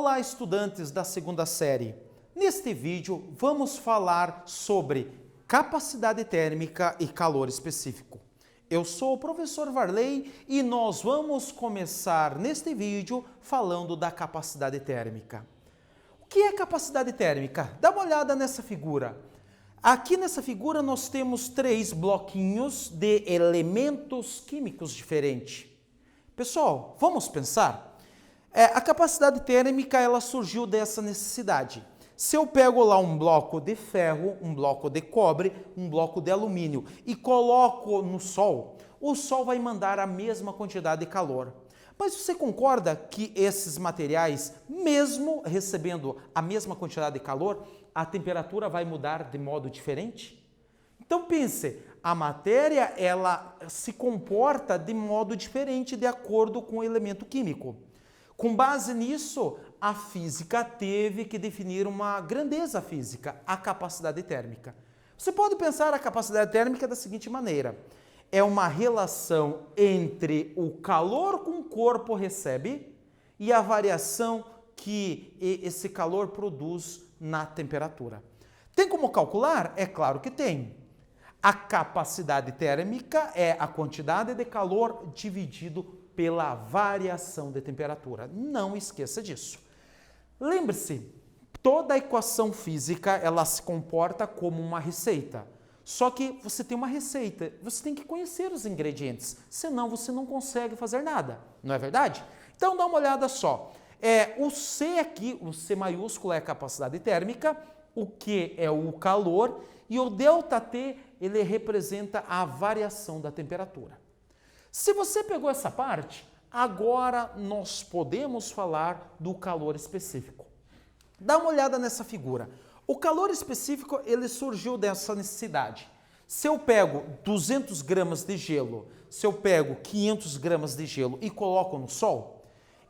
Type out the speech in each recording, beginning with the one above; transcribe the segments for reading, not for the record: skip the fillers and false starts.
Olá, estudantes da segunda série. Neste vídeo, vamos falar sobre capacidade térmica e calor específico. Eu sou o professor Varley e nós vamos começar neste vídeo falando da capacidade térmica. O que é capacidade térmica? Dá uma olhada nessa figura. Aqui nessa figura nós temos 3 bloquinhos de elementos químicos diferentes. Pessoal, vamos pensar? A capacidade térmica ela surgiu dessa necessidade. Se eu pego lá um bloco de ferro, um bloco de cobre, um bloco de alumínio e coloco no sol, o sol vai mandar a mesma quantidade de calor. Mas você concorda que esses materiais, mesmo recebendo a mesma quantidade de calor, a temperatura vai mudar de modo diferente? Então pense, a matéria ela se comporta de modo diferente de acordo com o elemento químico. Com base nisso, a física teve que definir uma grandeza física, a capacidade térmica. Você pode pensar a capacidade térmica da seguinte maneira: é uma relação entre o calor que um corpo recebe e a variação que esse calor produz na temperatura. Tem como calcular? É claro que tem. A capacidade térmica é a quantidade de calor dividido pela variação de temperatura. Não esqueça disso. Lembre-se, toda a equação física ela se comporta como uma receita. Só que você tem uma receita, você tem que conhecer os ingredientes, senão você não consegue fazer nada, não é verdade? Então dá uma olhada só. O C aqui, o C maiúsculo é a capacidade térmica, o Q é o calor e o ΔT ele representa a variação da temperatura. Se você pegou essa parte, agora nós podemos falar do calor específico. Dá uma olhada nessa figura. O calor específico ele surgiu dessa necessidade. Se eu pego 200 gramas de gelo, se eu pego 500 gramas de gelo e coloco no sol,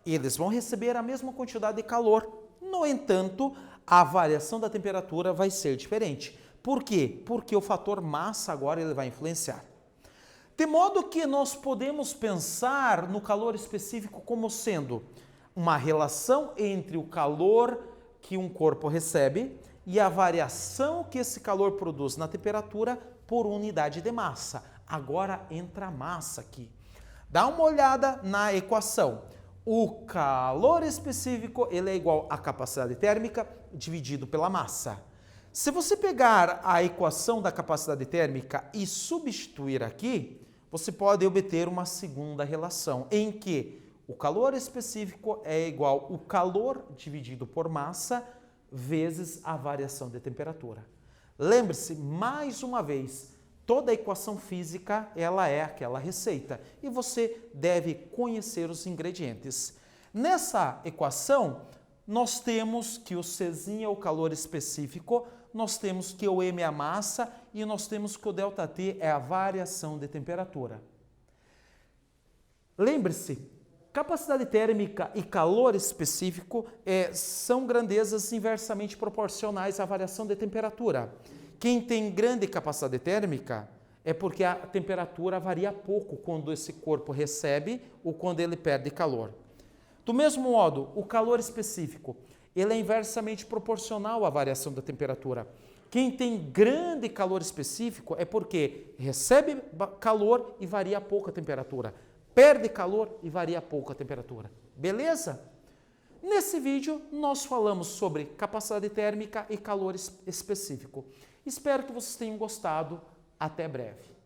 eles vão receber a mesma quantidade de calor. No entanto, a variação da temperatura vai ser diferente. Por quê? Porque o fator massa agora ele vai influenciar. De modo que nós podemos pensar no calor específico como sendo uma relação entre o calor que um corpo recebe e a variação que esse calor produz na temperatura por unidade de massa. Agora entra a massa aqui. Dá uma olhada na equação. O calor específico ele é igual à capacidade térmica dividido pela massa. Se você pegar a equação da capacidade térmica e substituir aqui, você pode obter uma segunda relação, em que o calor específico é igual ao calor dividido por massa vezes a variação de temperatura. Lembre-se, mais uma vez, toda a equação física ela é aquela receita e você deve conhecer os ingredientes. Nessa equação, nós temos que o Czinho é o calor específico, nós temos que o M é a massa e nós temos que o ΔT é a variação de temperatura. Lembre-se, capacidade térmica e calor específico são grandezas inversamente proporcionais à variação de temperatura. Quem tem grande capacidade térmica é porque a temperatura varia pouco quando esse corpo recebe ou quando ele perde calor. Do mesmo modo, o calor específico ele é inversamente proporcional à variação da temperatura. Quem tem grande calor específico é porque recebe calor e varia pouco a temperatura. Perde calor e varia pouco a temperatura. Beleza? Nesse vídeo, nós falamos sobre capacidade térmica e calor específico. Espero que vocês tenham gostado. Até breve.